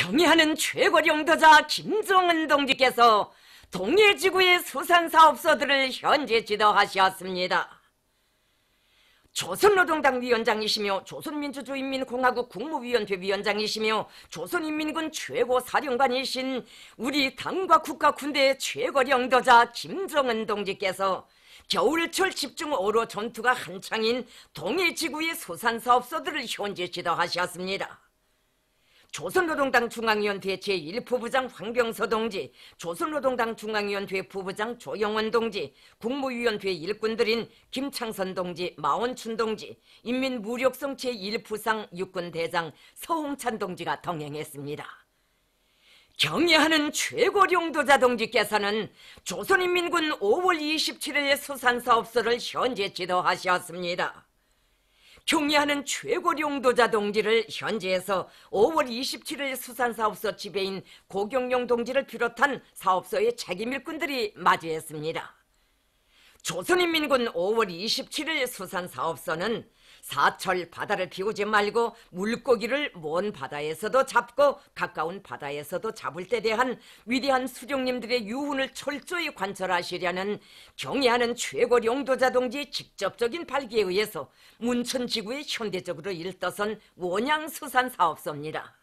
경의하는 최고령도자 김정은 동지께서 동해지구의 수산사업소들을 현재 지도하셨습니다. 조선노동당 위원장이시며 조선민주주의인민공화국 국무위원회 위원장이시며 조선인민군 최고사령관이신 우리 당과 국가 군대의 최고령도자 김정은 동지께서 겨울철 집중어로 전투가 한창인 동해지구의 수산사업소들을 현재 지도하셨습니다. 조선노동당 중앙위원회 제1부부장 황병서 동지, 조선노동당 중앙위원회 부부장 조영원 동지, 국무위원회 일꾼들인 김창선 동지, 마원춘 동지, 인민무력성 제1부상 육군대장 서홍찬 동지가 동행했습니다. 경의하는 최고령도자 동지께서는 조선인민군 5월 27일 수산사업소를 현재 지도하셨습니다. 경의하는 최고령도자 동지를 현지에서 5월 27일 수산사업소 지배인 고경용 동지를 비롯한 사업소의 책임일꾼들이 맞이했습니다. 조선인민군 5월 27일 수산사업소는 사철 바다를 비우지 말고 물고기를 먼 바다에서도 잡고 가까운 바다에서도 잡을 때 대한 위대한 수령님들의 유훈을 철저히 관철하시려는 경의하는 최고령도자 동지의 직접적인 발기에 의해서 문천지구에 현대적으로 일떠선 원양수산사업소입니다.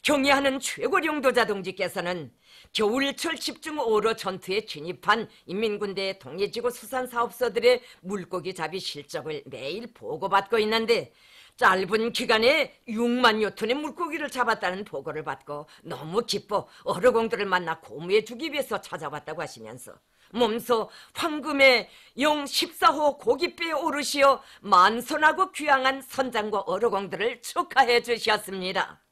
경의하는 최고령도자 동지께서는 겨울철 집중어로 전투에 진입한 인민군대 동해지구 수산사업소들의 물고기 잡이 실적을 매일 보고받고 있는데 짧은 기간에 6만 여 톤의 물고기를 잡았다는 보고를 받고 너무 기뻐 어르공들을 만나 고무해주기 위해서 찾아왔다고 하시면서 몸소 황금의 영 14호 고깃배에 오르시어 만선하고 귀향한 선장과 어르공들을 축하해 주셨습니다.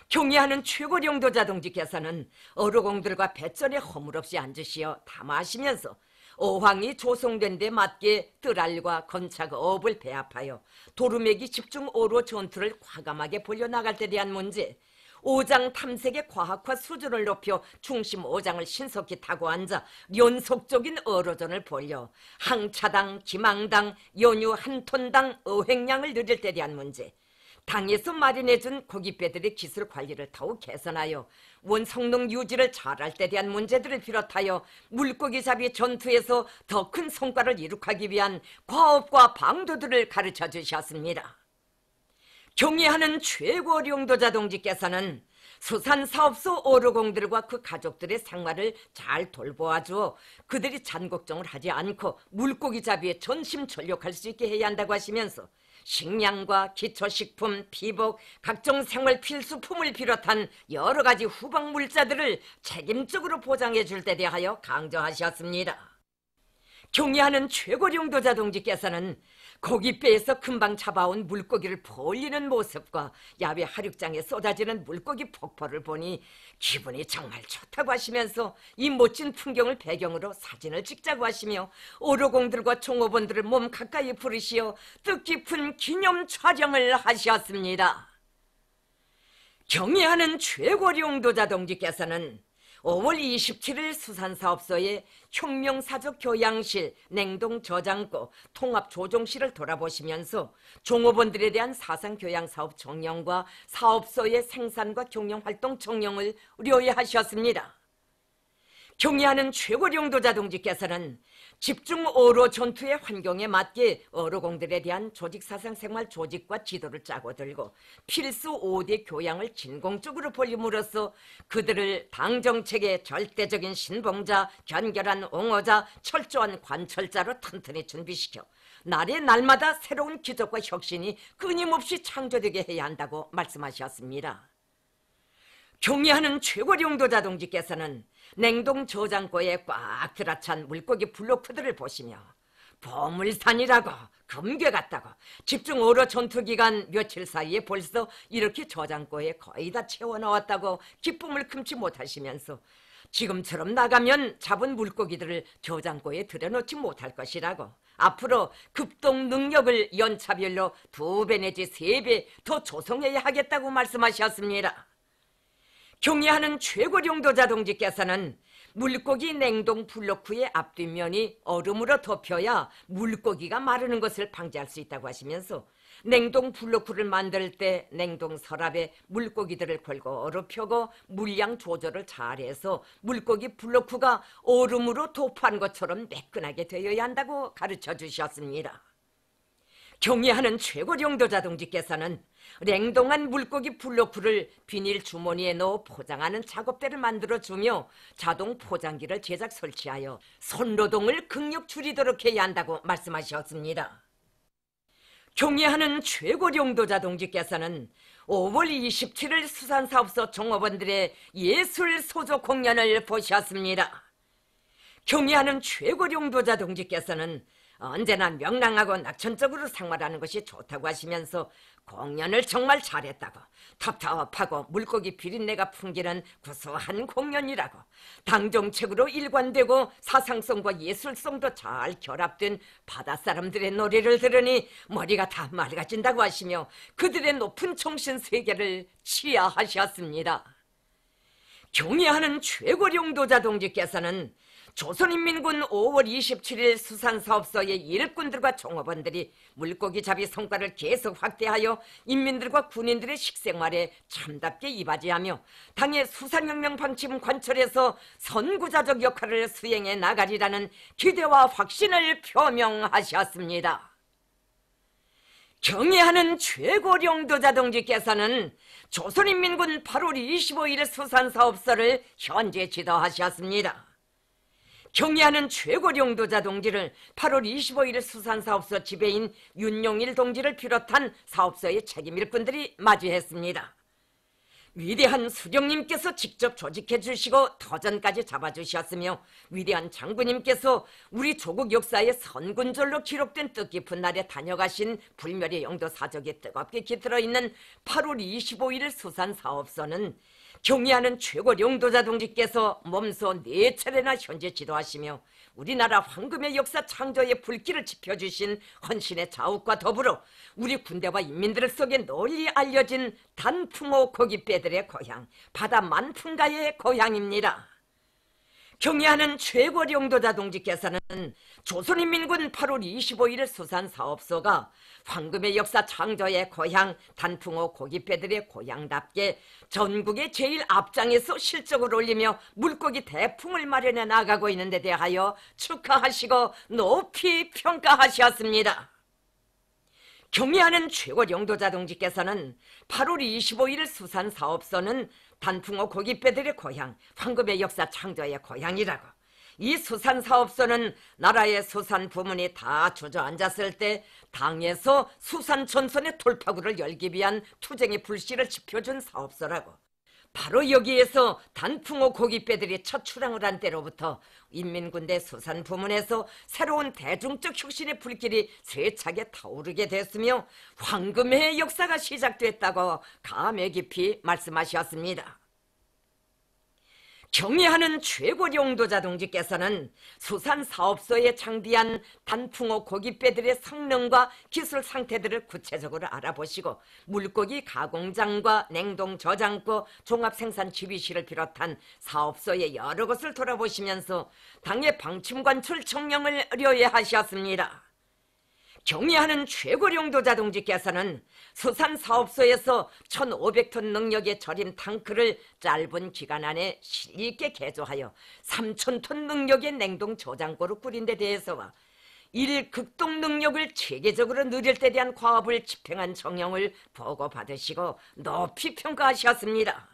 경의하는 최고령도자 동지께서는 어르공들과 배전에 허물없이 앉으시어 담화하시면서 어황이 조성된 데 맞게 뜰알과 건착 어업을 배합하여 도루매기 집중어로 전투를 과감하게 벌려나갈 때 대한 문제, 오장 탐색의 과학화 수준을 높여 중심 오장을 신속히 타고 앉아 연속적인 어로전을 벌여 항차당, 기망당, 연유 한 톤당 어획량을 늘릴 때 대한 문제, 당에서 마련해준 고깃배들의 기술 관리를 더욱 개선하여 원성능 유지를 잘할 때 대한 문제들을 비롯하여 물고기 잡이 전투에서 더 큰 성과를 이룩하기 위한 과업과 방도들을 가르쳐 주셨습니다. 경의하는 최고령도자 동지께서는 수산사업소 어르공들과 그 가족들의 생활을 잘 돌보아주어 그들이 잔걱정을 하지 않고 물고기 잡이에 전심전력할 수 있게 해야 한다고 하시면서 식량과 기초식품, 피복, 각종 생활 필수품을 비롯한 여러 가지 후방 물자들을 책임적으로 보장해 줄 때 대하여 강조하셨습니다. 경의하는 최고령도자 동지께서는 고깃배에서 금방 잡아온 물고기를 벌리는 모습과 야외 하륙장에 쏟아지는 물고기 폭포를 보니 기분이 정말 좋다고 하시면서 이 멋진 풍경을 배경으로 사진을 찍자고 하시며 어로공들과 종업원들을 몸 가까이 부르시어 뜻깊은 기념 촬영을 하셨습니다. 경의하는 최고령도자 동지께서는 5월 27일 수산사업소의 혁명사적 교양실, 냉동저장고, 통합조종실을 돌아보시면서 종업원들에 대한 사상교양사업 정령과 사업소의 생산과 경영활동 정령을 의뢰하셨습니다. 경의하는 최고령도자 동지께서는 집중어로 전투의 환경에 맞게 어로공들에 대한 조직사상 생활 조직과 지도를 짜고 들고 필수 5대 교양을 진공적으로 벌림으로써 그들을 당정책의 절대적인 신봉자, 견결한 옹호자, 철저한 관철자로 튼튼히 준비시켜 날의 날마다 새로운 기적과 혁신이 끊임없이 창조되게 해야 한다고 말씀하셨습니다. 경의하는 최고령도자 동지께서는 냉동 저장고에 꽉 들어찬 물고기 블로크들을 보시며 보물산이라고 금괴 같다고 집중어로 전투기간 며칠 사이에 벌써 이렇게 저장고에 거의 다 채워넣었다고 기쁨을 금치 못하시면서 지금처럼 나가면 잡은 물고기들을 저장고에 들여놓지 못할 것이라고 앞으로 급동 능력을 연차별로 2배 내지 3배 더 조성해야 하겠다고 말씀하셨습니다. 경의하는 최고령도자 동지께서는 물고기 냉동 블로크의 앞뒷면이 얼음으로 덮여야 물고기가 마르는 것을 방지할 수 있다고 하시면서 냉동 블로크를 만들 때 냉동 서랍에 물고기들을 골고루 펴고 물량 조절을 잘해서 물고기 블로크가 얼음으로 도포한 것처럼 매끈하게 되어야 한다고 가르쳐 주셨습니다. 경애하는 최고령도 자동직께서는 냉동한 물고기 블로크를 비닐 주머니에 넣어 포장하는 작업대를 만들어주며 자동 포장기를 제작 설치하여 손노동을 극력 줄이도록 해야 한다고 말씀하셨습니다. 경애하는 최고령도 자동직께서는 5월 27일 수산사업소 종업원들의 예술 소조 공연을 보셨습니다. 경애하는 최고령도 자동직께서는 언제나 명랑하고 낙천적으로 생활하는 것이 좋다고 하시면서 공연을 정말 잘했다고, 텁텁하고 물고기 비린내가 풍기는 구수한 공연이라고, 당정책으로 일관되고 사상성과 예술성도 잘 결합된 바닷사람들의 노래를 들으니 머리가 다 맑아진다고 하시며 그들의 높은 정신세계를 치하하셨습니다. 경애하는 최고령도 자동직께서는 조선인민군 5월 27일 수산사업소의 일꾼들과 종업원들이 물고기 잡이 성과를 계속 확대하여 인민들과 군인들의 식생활에 참답게 이바지하며 당의 수산혁명 방침 관철에서 선구자적 역할을 수행해 나가리라는 기대와 확신을 표명하셨습니다. 경애하는 최고령도 자동직께서는 조선인민군 8월 25일 수산사업소를 현재 지도하셨습니다. 경애하는 최고령도 자동지를 8월 25일 수산사업소 지배인 윤용일 동지를 비롯한 사업소의 책임일꾼들이 맞이했습니다. 위대한 수령님께서 직접 조직해 주시고 터전까지 잡아주셨으며 위대한 장군님께서 우리 조국 역사의 선군절로 기록된 뜻깊은 날에 다녀가신 불멸의 영도 사적에 뜨겁게 깃들어 있는 8월 25일 수산사업소는 경애하는 최고령도자 동지께서 몸소 4차례나 현재 지도하시며 우리나라 황금의 역사 창조의 불길을 지펴주신 헌신의 자욱과 더불어 우리 군대와 인민들 속에 널리 알려진 단풍호 고깃배들의 고향, 바다 만풍가의 고향입니다. 경애하는 최고령도자 동지께서는 조선인민군 8월 25일 수산사업소가 황금의 역사 창조의 고향 단풍호 고깃배들의 고향답게 전국의 제일 앞장에서 실적을 올리며 물고기 대풍을 마련해 나가고 있는 데 대하여 축하하시고 높이 평가하셨습니다. 경애하는 최고령도자 동지께서는 8월 25일 수산사업소는 단풍호 고깃배들의 고향, 황금의 역사 창조의 고향이라고, 이 수산사업소는 나라의 수산 부문이 다 주저앉았을 때 당에서 수산 전선의 돌파구를 열기 위한 투쟁의 불씨를 지펴준 사업소라고, 바로 여기에서 단풍호 고깃배들이 첫 출항을 한 때로부터 인민군대 수산 부문에서 새로운 대중적 혁신의 불길이 세차게 타오르게 됐으며 황금의 역사가 시작됐다고 감회 깊이 말씀하셨습니다. 경애하는 최고령도자 동지께서는 수산사업소에 장비한 단풍호 고깃배들의 성능과 기술 상태들을 구체적으로 알아보시고 물고기 가공장과 냉동 저장고 종합생산 지휘실을 비롯한 사업소의 여러 곳을 돌아보시면서 당의 방침관철 청령을 의뢰하셨습니다. 경애하는 최고령도자 동지께서는 수산사업소에서 1,500톤 능력의 절임 탱크를 짧은 기간 안에 실있게 개조하여 3,000톤 능력의 냉동 저장고를 꾸린 데 대해서와 일극동 능력을 체계적으로 늘릴 때 대한 과업을 집행한 정령을 보고받으시고 높이 평가하셨습니다.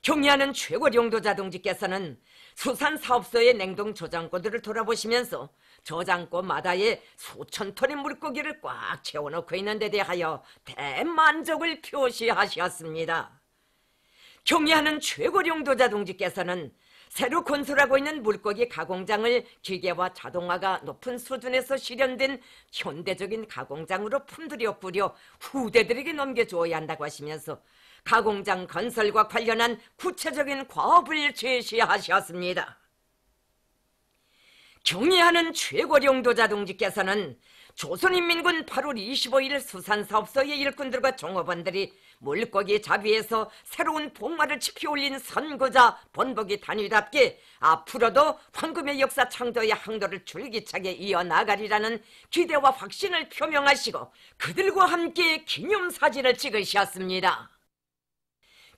경애하는 최고령도자 동지께서는 수산사업소의 냉동 저장고들을 돌아보시면서 저장고마다에 수천 톤의 물고기를 꽉 채워놓고 있는 데 대하여 대만족을 표시하셨습니다. 경애하는 최고령도자 동지께서는 새로 건설하고 있는 물고기 가공장을 기계와 자동화가 높은 수준에서 실현된 현대적인 가공장으로 품들여 꾸려 후대들에게 넘겨주어야 한다고 하시면서 가공장 건설과 관련한 구체적인 과업을 제시하셨습니다. 경애하는 최고령도자 동지께서는 조선인민군 8월 25일 수산사업소의 일꾼들과 종업원들이 물고기 잡이에서 새로운 복마를 지펴올린 선구자 본보기 단위답게 앞으로도 황금의 역사 창조의 항로를 줄기차게 이어나가리라는 기대와 확신을 표명하시고 그들과 함께 기념사진을 찍으셨습니다.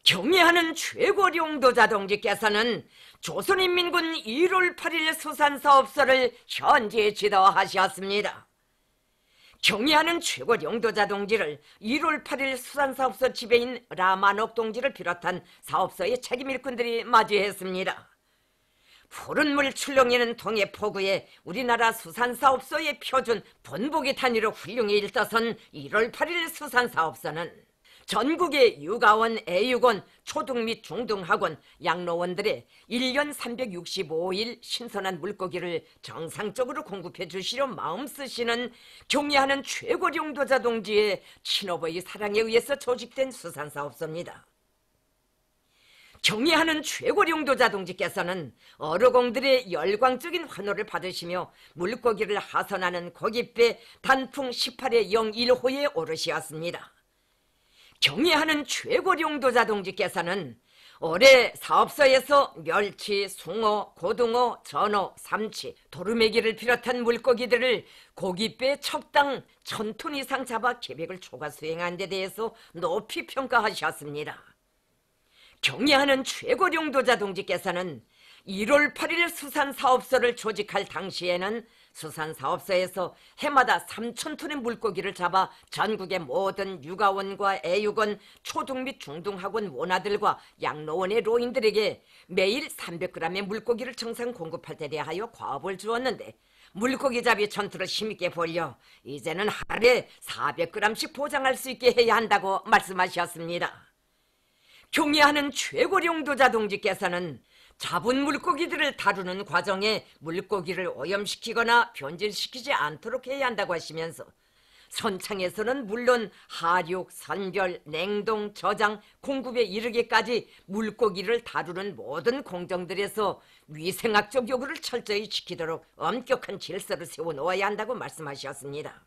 경애하는 최고령도자 동지께서는 조선인민군 1월 8일 수산사업소를 현재 지도하셨습니다. 경애하는 최고령도자 동지를 1월 8일 수산사업소 지배인 라만옥 동지를 비롯한 사업소의 책임일꾼들이 맞이했습니다. 푸른 물 출렁이는 동해 포구에 우리나라 수산사업소의 표준 본보기 단위로 훌륭히 일떠선 1월 8일 수산사업소는 전국의 육아원, 애육원, 초등 및 중등학원, 양로원들의 1년 365일 신선한 물고기를 정상적으로 공급해 주시려 마음 쓰시는 경애하는 최고령도자 동지의 친어버이 사랑에 의해서 조직된 수산사업소입니다. 경애하는 최고령도자 동지께서는 어르공들의 열광적인 환호를 받으시며 물고기를 하선하는 고깃배 단풍 18회 01호에 오르시었습니다. 경애하는 최고령도자 동지께서는 올해 사업소에서 멸치, 숭어, 고등어, 전어, 삼치, 도루매기를 비롯한 물고기들을 고깃배 척당 1000톤 이상 잡아 계획을 초과 수행한 데 대해서 높이 평가하셨습니다. 경애하는 최고령도자 동지께서는 1월 8일 수산사업소를 조직할 당시에는 수산사업소에서 해마다 3000톤의 물고기를 잡아 전국의 모든 육아원과 애육원, 초등 및 중등학원 원아들과 양로원의 노인들에게 매일 300g의 물고기를 정상 공급할 때 대하여 과업을 주었는데 물고기 잡이 전투를 힘있게 벌려 이제는 하루에 400g씩 보장할 수 있게 해야 한다고 말씀하셨습니다. 경애하는 최고령도자 동지께서는 잡은 물고기들을 다루는 과정에 물고기를 오염시키거나 변질시키지 않도록 해야 한다고 하시면서 선창에서는 물론 하륙, 선별, 냉동, 저장, 공급에 이르기까지 물고기를 다루는 모든 공정들에서 위생학적 요구를 철저히 지키도록 엄격한 질서를 세워놓아야 한다고 말씀하셨습니다.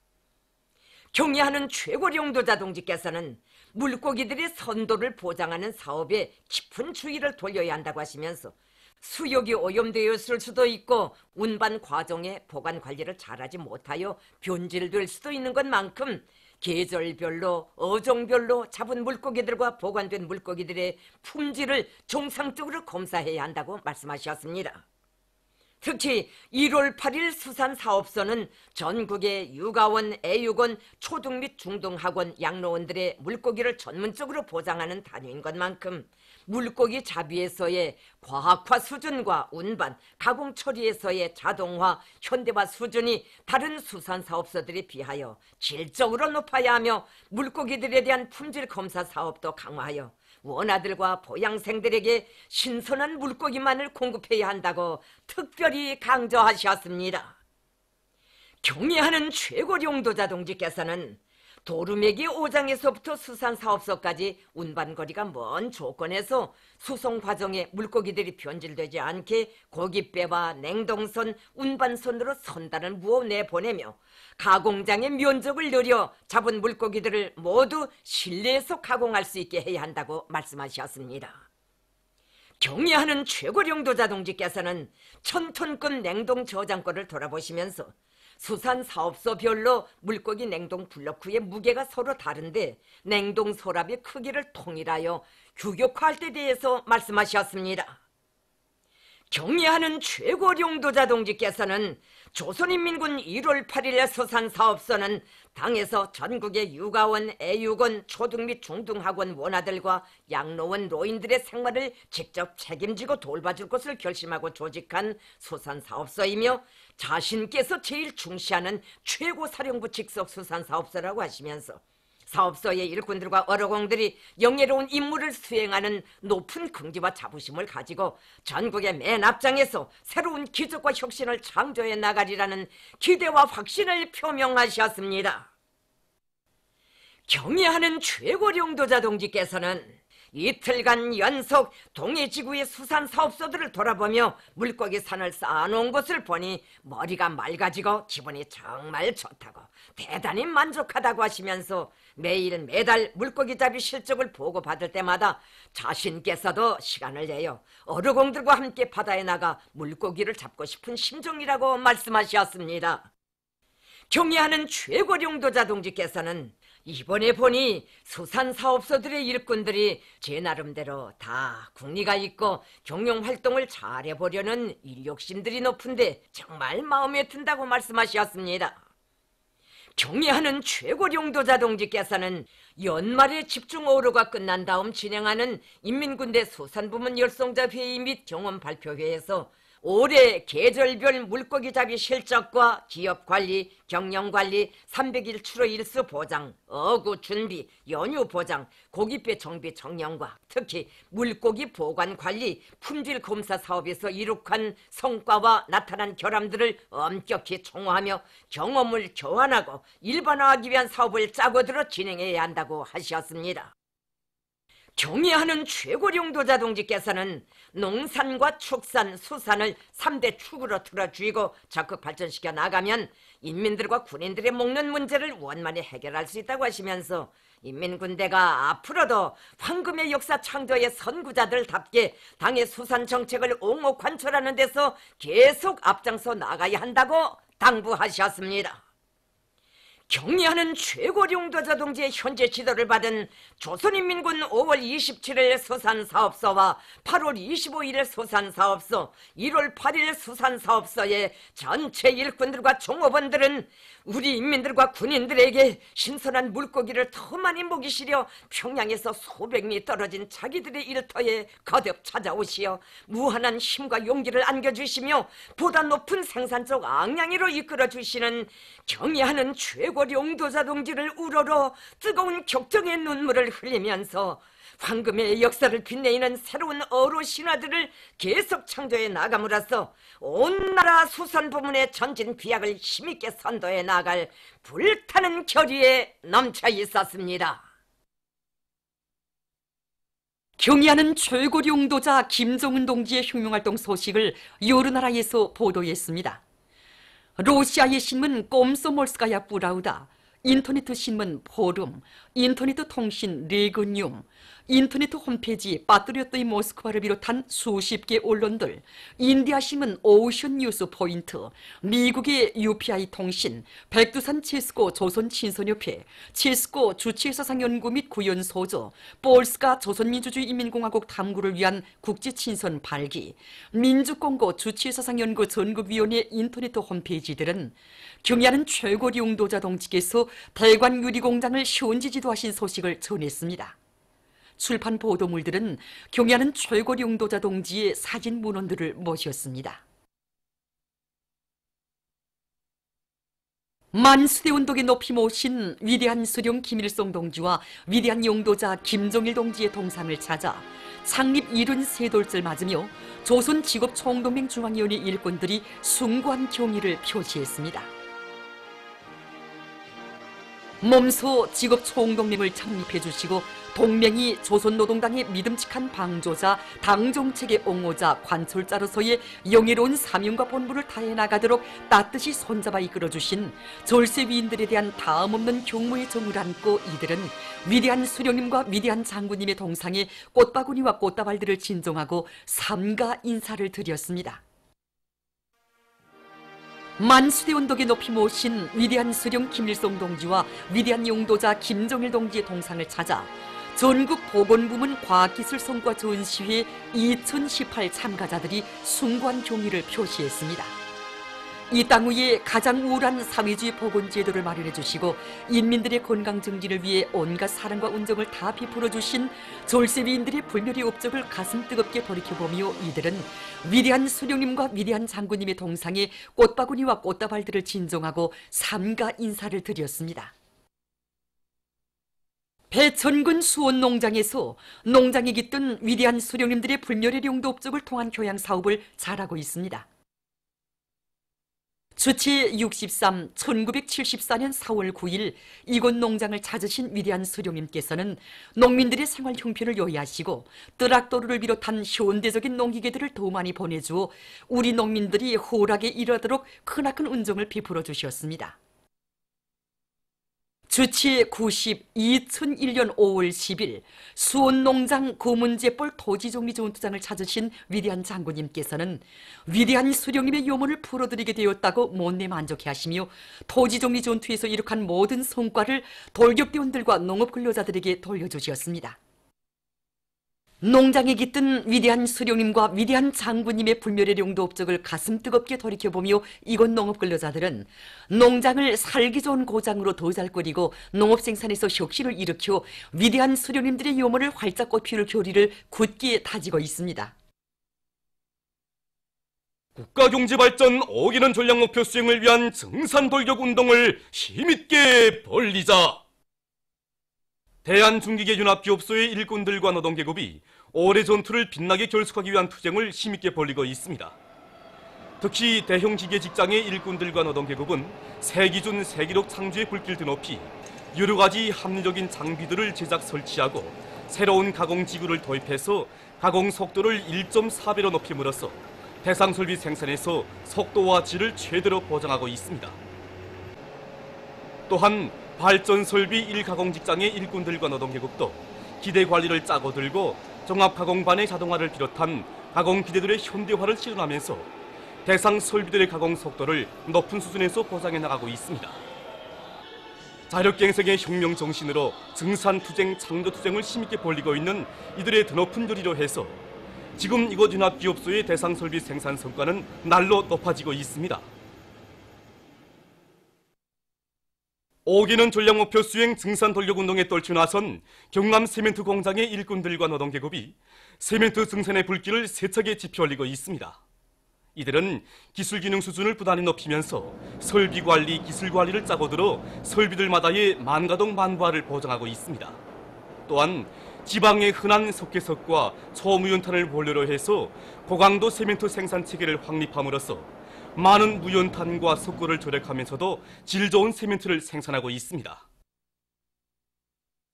경애하는 최고령도자 동지께서는 물고기들의 선도를 보장하는 사업에 깊은 주의를 돌려야 한다고 하시면서 수욕이 오염되었을 수도 있고 운반 과정에 보관 관리를 잘하지 못하여 변질될 수도 있는 것만큼 계절별로 어종별로 잡은 물고기들과 보관된 물고기들의 품질을 정상적으로 검사해야 한다고 말씀하셨습니다. 특히 1월 8일 수산사업소는 전국의 육아원, 애육원, 초등 및 중등학원, 양로원들의 물고기를 전문적으로 보장하는 단위인 것만큼 물고기 잡이에서의 과학화 수준과 운반, 가공 처리에서의 자동화, 현대화 수준이 다른 수산사업소들에 비하여 질적으로 높아야 하며 물고기들에 대한 품질 검사 사업도 강화하여 원아들과 보양생들에게 신선한 물고기만을 공급해야 한다고 특별히 강조하셨습니다. 경애하는 최고령도자 동지께서는 도루매기 오장에서부터 수산사업소까지 운반거리가 먼 조건에서 수송 과정에 물고기들이 변질되지 않게 고깃배와 냉동선, 운반선으로 선단을 무어 내보내며 가공장의 면적을 늘려 잡은 물고기들을 모두 실내에서 가공할 수 있게 해야 한다고 말씀하셨습니다. 경애하는 최고령도자 동지께서는 1000톤급 냉동 저장고를 돌아보시면서 수산사업소별로 물고기 냉동 블록 후의 무게가 서로 다른데 냉동 서랍의 크기를 통일하여 규격화할 때 대해서 말씀하셨습니다. 경애하는 최고령도자 동지께서는 조선인민군 1월 8일의 수산사업소는 당에서 전국의 육아원, 애육원, 초등 및 중등학원 원아들과 양로원 노인들의 생활을 직접 책임지고 돌봐줄 것을 결심하고 조직한 수산사업소이며 자신께서 제일 중시하는 최고사령부 직속 수산사업소라고 하시면서 사업소의 일꾼들과 어르공들이 영예로운 임무를 수행하는 높은 긍지와 자부심을 가지고 전국의 맨 앞장에서 새로운 기적과 혁신을 창조해 나가리라는 기대와 확신을 표명하셨습니다. 경애하는 최고령도자 동지께서는 이틀간 연속 동해지구의 수산사업소들을 돌아보며 물고기 산을 쌓아놓은 것을 보니 머리가 맑아지고 기분이 정말 좋다고 대단히 만족하다고 하시면서 매달 물고기잡이 실적을 보고받을 때마다 자신께서도 시간을 내어 어르공들과 함께 바다에 나가 물고기를 잡고 싶은 심정이라고 말씀하셨습니다. 경애하는 최고령도자 동지께서는 이번에 보니 수산사업소들의 일꾼들이 제 나름대로 다 국리가 있고 경영활동을 잘해보려는 일욕심들이 높은데 정말 마음에 든다고 말씀하셨습니다. 경애하는 최고령도자 동지께서는 연말에 집중어로가 끝난 다음 진행하는 인민군대 수산부문 열성자 회의 및 경험 발표회에서 올해 계절별 물고기잡이 실적과 기업관리, 경영관리, 300일 추로 일수 보장, 어구 준비, 연휴 보장, 고깃배 정비 정량과 특히 물고기 보관관리, 품질 검사 사업에서 이룩한 성과와 나타난 결함들을 엄격히 총화하며 경험을 교환하고 일반화하기 위한 사업을 짜고 들어 진행해야 한다고 하셨습니다. 경애하는 최고령도자 동지께서는 농산과 축산, 수산을 3대 축으로 틀어주이고 적극 발전시켜 나가면 인민들과 군인들의 먹는 문제를 원만히 해결할 수 있다고 하시면서 인민군대가 앞으로도 황금의 역사 창조의 선구자들답게 당의 수산 정책을 옹호 관철하는 데서 계속 앞장서 나가야 한다고 당부하셨습니다. 경애하는 최고령도자 동지의 현재 지도를 받은 조선인민군 5월 27일 수산사업소와 8월 25일 수산사업소, 1월 8일 수산사업소의 전체 일꾼들과 종업원들은 우리 인민들과 군인들에게 신선한 물고기를 더 많이 먹이 실려 평양에서 수백 리 떨어진 자기들의 일터에 거듭 찾아오시어 무한한 힘과 용기를 안겨주시며 보다 높은 생산적 앙양이로 이끌어주시는 경애하는 최고령도자 동지를 우러러 뜨거운 격정의 눈물을 흘리면서 황금의 역사를 빛내는 새로운 어로 신화들을 계속 창조해 나감으로써 온 나라 수산 부문의 전진 비약을 힘있게 선도해 나갈 불타는 결의에 넘쳐 있었습니다. 경애하는 최고령도자 김정은 동지의 혁명활동 소식을 여러 나라에서 보도했습니다. 러시아의 신문 꼼소몰스카야 뿌라우다, 인터넷 신문 포럼, 인터넷 통신 레그뇽, 인터넷 홈페이지 빠뜨렸더이 모스크바를 비롯한 수십 개 언론들, 인디아 신문 오션 뉴스 포인트, 미국의 UPI 통신, 백두산 체스코 조선 친선협회, 체스코 주치사상연구 및 구연소조, 볼스카 조선민주주의 인민공화국 탐구를 위한 국제친선 발기, 민주공고 주치사상연구 전국위원회 인터넷 홈페이지들은 경애하는 최고령도자 동지께서 대관 유리공장을 현지 지도하신 소식을 전했습니다. 출판 보도물들은 경애하는 최고령도자 동지의 사진 문헌들을 모셨습니다. 만수대 운동에 높이 모신 위대한 수령 김일성 동지와 위대한 용도자 김정일 동지의 동상을 찾아 창립 73돌을 맞으며 조선직업총동맹 중앙위원회 일꾼들이 숭고한 경의를 표시했습니다. 몸소 직업총동맹을 창립해 주시고 동맹이 조선노동당의 믿음직한 방조자, 당정책의 옹호자, 관철자로서의 영예로운 사명과 본분을 다해 나가도록 따뜻이 손잡아 이끌어 주신 졸세 위인들에 대한 다음없는 경무의 정을 안고 이들은 위대한 수령님과 위대한 장군님의 동상에 꽃바구니와 꽃다발들을 진정하고 삼가 인사를 드렸습니다. 만수대 운동에 높이 모신 위대한 수령 김일성 동지와 위대한 용도자 김정일 동지의 동상을 찾아 전국 보건부문 과학기술성과 전시회 2018 참가자들이 숭고한 경의를 표시했습니다. 이 땅 위에 가장 우월한 사회주의 보건제도를 마련해 주시고 인민들의 건강 증진을 위해 온갖 사랑과 온정을 다 베풀어 주신 졸세위인들의 불멸의 업적을 가슴 뜨겁게 돌이켜보며 이들은 위대한 수령님과 위대한 장군님의 동상에 꽃바구니와 꽃다발들을 진정하고 삼가 인사를 드렸습니다. 배천군 수원농장에서 농장에 깃든 위대한 수령님들의 불멸의 용도 업적을 통한 교양 사업을 잘하고 있습니다. 주치 63, 1974년 4월 9일 이곳 농장을 찾으신 위대한 수령님께서는 농민들의 생활 형편을 요해하시고 뜨락도루를 비롯한 현대적인 농기계들을 더 많이 보내주어 우리 농민들이 호락에 일하도록 크나큰 은총을 베풀어 주셨습니다. 주치 90, 2001년 5월 10일 수원농장 고문제벌 토지정리전투장을 찾으신 위대한 장군님께서는 위대한 수령님의 요문을 풀어드리게 되었다고 못내 만족해하시며 토지정리전투에서 이룩한 모든 성과를 돌격대원들과 농업근로자들에게 돌려주셨습니다. 농장에 깃든 위대한 수령님과 위대한 장군님의 불멸의 용도 업적을 가슴 뜨겁게 돌이켜보며 이곳 농업근로자들은 농장을 살기 좋은 고장으로 더 잘 꾸리고 농업생산에서 혁신을 일으켜 위대한 수령님들의 요모를 활짝 꽃피울 교리를 굳게 다지고 있습니다. 국가경제발전 5개년 전략목표 수행을 위한 증산돌격운동을 힘있게 벌리자. 대한중기계연합기업소의 일꾼들과 노동계급이 올해 전투를 빛나게 결속하기 위한 투쟁을 힘있게 벌이고 있습니다. 특히 대형 기계 직장의 일꾼들과 노동계급은 세기준 세기록 창조의 불길 드높이 여러 가지 합리적인 장비들을 제작 설치하고 새로운 가공지구를 도입해서 가공 속도를 1.4배로 높임으로써 대상 설비 생산에서 속도와 질을 최대로 보장하고 있습니다. 또한 발전 설비 1가공 직장의 일꾼들과 노동계급도 기대 관리를 짜고 들고 종합가공반의 자동화를 비롯한 가공 기대들의 현대화를 실현하면서 대상 설비들의 가공 속도를 높은 수준에서 보장해 나가고 있습니다. 자력갱생의 혁명 정신으로 증산투쟁, 창조투쟁을 힘있게 벌리고 있는 이들의 드높은 요리로 해서 지금 이곳 연합기업소의 대상 설비 생산 성과는 날로 높아지고 있습니다. 5개년 전략목표 수행 증산돌격운동에 떨쳐 나선 경남 세멘트 공장의 일꾼들과 노동계급이 세멘트 생산의 불길을 세차게 지펴올리고 있습니다. 이들은 기술기능 수준을 부단히 높이면서 설비관리, 기술관리를 짜고 들어 설비들마다의 만가동 만부화를 보장하고 있습니다. 또한 지방의 흔한 석회석과 초무연탄을 원료로 해서 고강도 세멘트 생산 체계를 확립함으로써 많은 무연탄과 석고를 절약하면서도 질 좋은 세멘트를 생산하고 있습니다.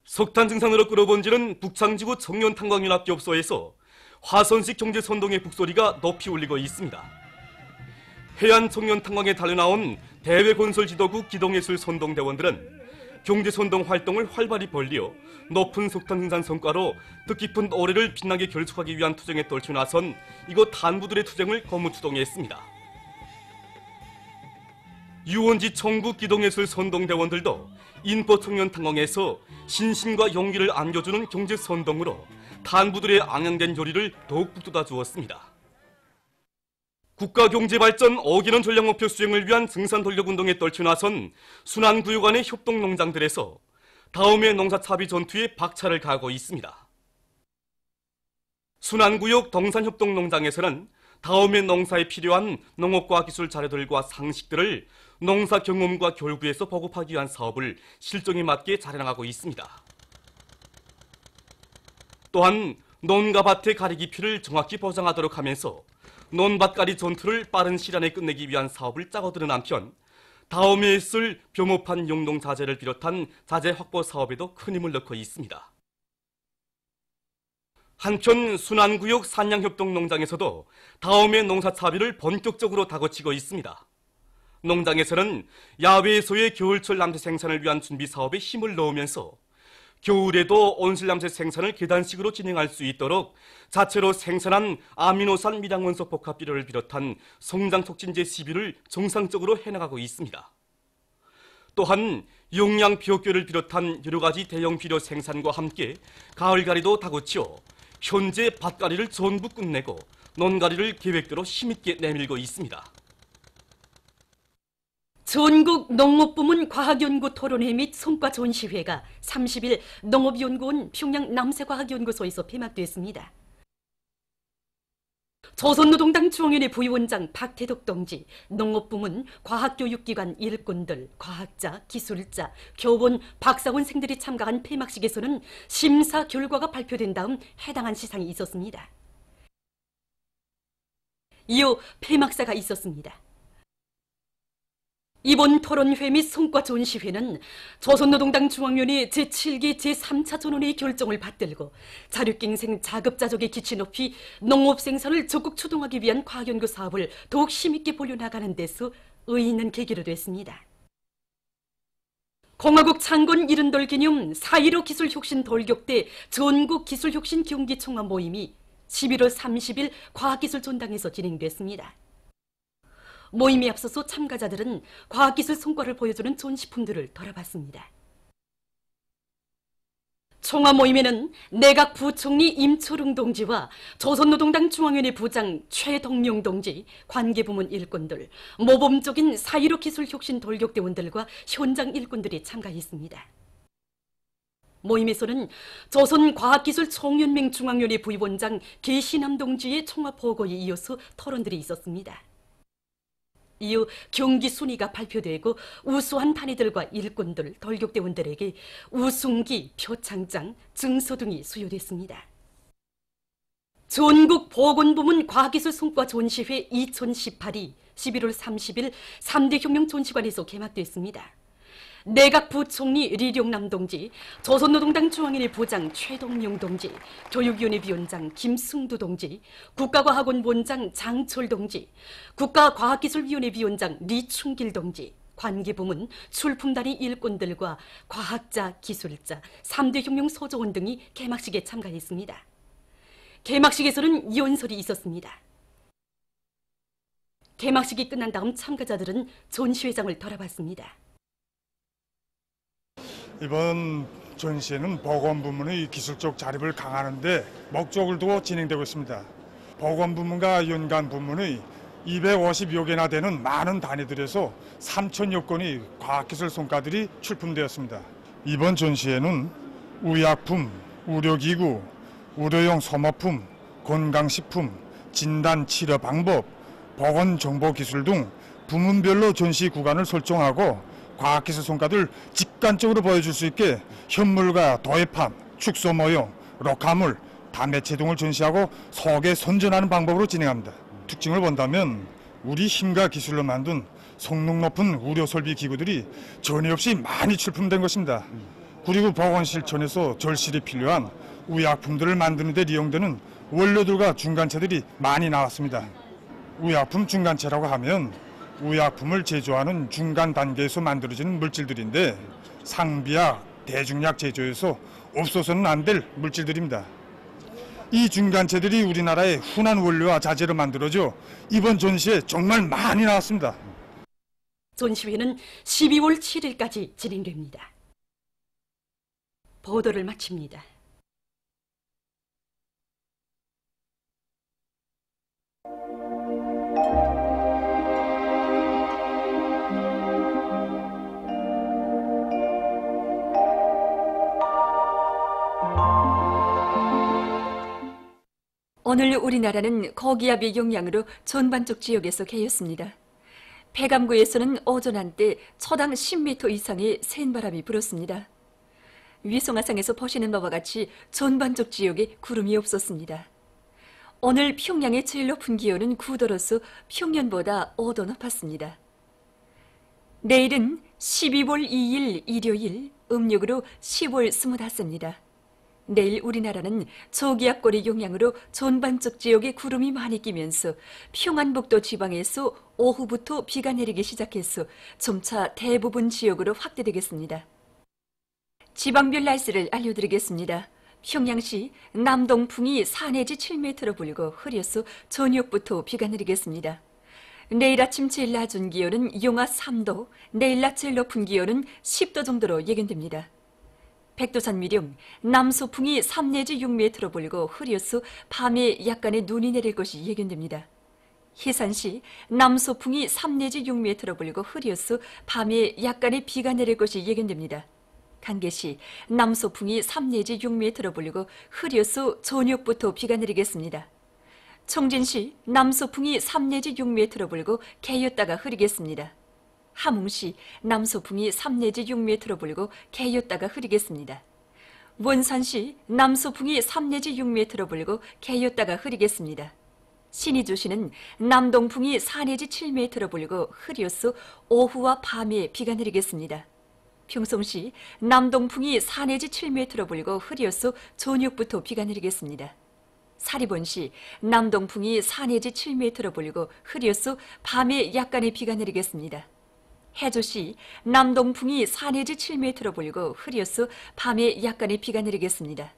석탄 증산으로 끌어본지는 북창지구 청년탄광연합기업소에서 화선식 경제선동의 북소리가 높이 울리고 있습니다. 해안 청년탄광에 달려나온 대외건설지도국 기동예술 선동대원들은 경제선동 활동을 활발히 벌리어 높은 석탄 생산 성과로 뜻깊은 올해를 빛나게 결속하기 위한 투쟁에 떨쳐 나선 이곳 단부들의 투쟁을 거무추동했습니다. 유원지 청구 기동예술 선동대원들도 인포청년탄광에서 신심과 용기를 안겨주는 경제선동으로 탄부들의 앙양된 조리를 더욱 북돋아 주었습니다. 국가경제발전 5개년 전략목표 수행을 위한 증산돌격운동에 떨쳐 나선 순안구역 안의 협동농장들에서 다음해 농사차비 전투에 박차를 가하고 있습니다. 순안구역 동산협동농장에서는 다음해 농사에 필요한 농업과학 기술 자료들과 상식들을 농사 경험과 교육부에서 보급하기 위한 사업을 실정에 맞게 잘해나가고 있습니다. 또한 논과 밭의 가리 깊이를 정확히 보장하도록 하면서 논밭가리 전투를 빠른 시일 안에 끝내기 위한 사업을 짜고드는 한편 다음해 쓸 벼모판 용농 자재를 비롯한 자재 확보 사업에도 큰 힘을 넣고 있습니다. 한편 순안구역 산양협동농장에서도 다음해 농사차비를 본격적으로 다그치고 있습니다. 농장에서는 야외에서의 겨울철 남새 생산을 위한 준비 사업에 힘을 넣으면서 겨울에도 온실 남새 생산을 계단식으로 진행할 수 있도록 자체로 생산한 아미노산 미량원소 복합 비료를 비롯한 성장 촉진제 시비를 정상적으로 해나가고 있습니다. 또한 용량 비료교를 비롯한 여러 가지 대형 비료 생산과 함께 가을가리도 다그치어 현재 밭가리를 전부 끝내고 논가리를 계획대로 힘있게 내밀고 있습니다. 전국 농업부문 과학연구 토론회 및 성과 전시회가 30일 농업연구원 평양 남세과학연구소에서 폐막됐습니다. 조선노동당 중앙위원회 부위원장 박태덕 동지, 농업부문 과학교육기관 일꾼들, 과학자, 기술자, 교원, 박사원생들이 참가한 폐막식에서는 심사 결과가 발표된 다음 해당한 시상이 있었습니다. 이어 폐막사가 있었습니다. 이번 토론회 및 성과 전시회는 조선노동당 중앙위원회 제7기 제3차 전원회의 결정을 받들고 자력갱생 자급자족의 기치 높이 농업 생산을 적극 추동하기 위한 과학연구 사업을 더욱 힘있게 벌려나가는 데서 의의 있는 계기로 됐습니다. 공화국 창건 70돌 기념 4.15 기술혁신 돌격대 전국기술혁신 경기총회 모임이 11월 30일 과학기술전당에서 진행됐습니다. 모임에 앞서서 참가자들은 과학기술 성과를 보여주는 전시품들을 돌아봤습니다. 총화 모임에는 내각 부총리 임초릉 동지와 조선노동당 중앙위원회 부장 최동룡 동지, 관계부문 일꾼들, 모범적인 4.15 기술혁신 돌격대원들과 현장 일꾼들이 참가했습니다. 모임에서는 조선과학기술총연맹 중앙위원회 부위원장 계신함 동지의 총화 보고에 이어서 토론들이 있었습니다. 이후 경기 순위가 발표되고 우수한 단위들과 일꾼들, 돌격대원들에게 우승기, 표창장, 증서 등이 수여됐습니다. 전국보건부문 과학기술 성과 전시회 2018이 11월 30일 3대 혁명 전시관에서 개막됐습니다. 내각 부총리 리룡남 동지, 조선노동당 중앙위원회 부장 최동룡 동지, 교육위원회 위원장 김승두 동지, 국가과학원본장 장철 동지, 국가과학기술위원회 위원장 리충길 동지, 관계부문, 출품단위 일꾼들과 과학자, 기술자, 3대 혁명 소조원 등이 개막식에 참가했습니다. 개막식에서는 연설이 있었습니다. 개막식이 끝난 다음 참가자들은 전시회장을 돌아봤습니다. 이번 전시회는 보건부문의 기술적 자립을 강화하는 데 목적을 두고 진행되고 있습니다. 보건부문과 연관부문의 250여 개나 되는 많은 단위들에서 3,000여 건의 과학기술 성과들이 출품되었습니다. 이번 전시회는 의약품, 의료기구, 의료용 소모품, 건강식품, 진단치료 방법, 보건정보기술 등 부문별로 전시 구간을 설정하고 과학기술 성과들 직관적으로 보여줄 수 있게 현물과 도예판, 축소 모형, 록화물, 단매체 등을 전시하고 소개 선전하는 방법으로 진행합니다. 특징을 본다면 우리 힘과 기술로 만든 성능 높은 의료설비 기구들이 전혀 없이 많이 출품된 것입니다. 그리고 보건실천에서 절실히 필요한 의약품들을 만드는 데 이용되는 원료들과 중간체들이 많이 나왔습니다. 의약품 중간체라고 하면 의약품을 제조하는 중간 단계에서 만들어지는 물질들인데 상비약, 대중약 제조에서 없어서는 안 될 물질들입니다. 이 중간체들이 우리나라의 흔한 원료와 자재로 만들어져 이번 전시에 정말 많이 나왔습니다. 전시회는 12월 7일까지 진행됩니다. 보도를 마칩니다. 오늘 우리나라는 고기압의 영향으로 전반적 지역에서 개였습니다. 폐감구에서는 오전 한때 초당 10m 이상의 센 바람이 불었습니다. 위성화상에서 보시는 바와 같이 전반적 지역에 구름이 없었습니다. 오늘 평양의 제일 높은 기온은 9도로서 평년보다 5도 높았습니다. 내일은 12월 2일 일요일, 음력으로 10월 25입니다. 내일 우리나라는 저기압골의 영향으로 전반적 지역에 구름이 많이 끼면서 평안북도 지방에서 오후부터 비가 내리기 시작해서 점차 대부분 지역으로 확대되겠습니다. 지방별 날씨를 알려드리겠습니다. 평양시 남동풍이 4 내지 7m로 불고 흐려서 저녁부터 비가 내리겠습니다. 내일 아침 제일 낮은 기온은 영하 3도, 내일 낮 제일 높은 기온은 10도 정도로 예견됩니다. 백두산 미령, 남소풍이 3 내지 6m로 불고 흐려서 밤에 약간의 눈이 내릴 것이 예견됩니다. 해산시, 남소풍이 3 내지 6m로 불고 흐려서 밤에 약간의 비가 내릴 것이 예견됩니다. 간계시, 남소풍이 3 내지 6m로 불고 흐려서 저녁부터 비가 내리겠습니다. 청진시, 남소풍이 3 내지 6m로 불고 개였다가 흐리겠습니다. 함흥시, 남소풍이 3 내지 6m로 불고 개였다가 흐리겠습니다. 원산시, 남소풍이 3 내지 6m로 불고 개였다가 흐리겠습니다. 신의주시는 남동풍이 4 내지 7m로 불고 흐려서 오후와 밤에 비가 내리겠습니다. 평송시 남동풍이 4 내지 7m로 불고 흐려서 저녁부터 비가 내리겠습니다. 사리본시 남동풍이 4 내지 7m로 불고 흐려서 밤에 약간의 비가 내리겠습니다. 해주시 남동풍이 4 내지 7m로 불고 흐려서 밤에 약간의 비가 내리겠습니다.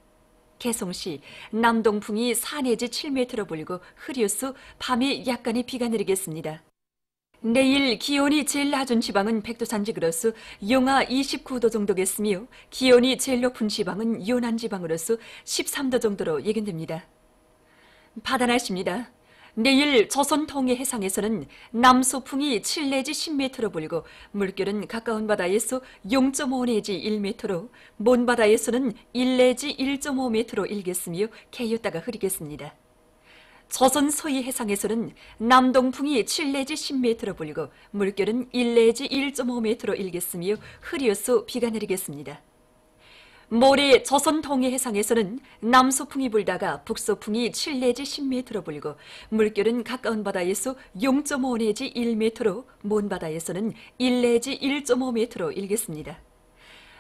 개송시 남동풍이 4 내지 7m로 불고 흐려서 밤에 약간의 비가 내리겠습니다. 내일 기온이 제일 낮은 지방은 백두산지구로서 영하 29도 정도겠으며 기온이 제일 높은 지방은 요난 지방으로서 13도 정도로 예견됩니다. 바다 날씨입니다. 내일 조선 동해 해상에서는 남소풍이 7 내지 10m로 불고 물결은 가까운 바다에서 0.5 내지 1m로 먼 바다에서는 1 내지 1.5m로 일겠으며 개였다가 흐리겠습니다. 조선 서해 해상에서는 남동풍이 7 내지 10m로 불고 물결은 1 내지 1.5m로 일겠으며 흐려서 비가 내리겠습니다. 모레 조선 동해 해상에서는 남소풍이 불다가 북소풍이 7 내지 10m로 불고 물결은 가까운 바다에서 0.5 내지 1m로 먼 바다에서는 1 내지 1.5m로 일겠습니다.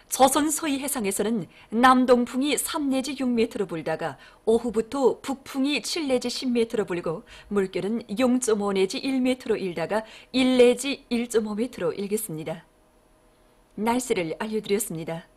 조선 서해 해상에서는 남동풍이 3 내지 6m로 불다가 오후부터 북풍이 7 내지 10m로 불고 물결은 0.5 내지 1m로 일다가 1 내지 1.5m로 일겠습니다. 날씨를 알려드렸습니다.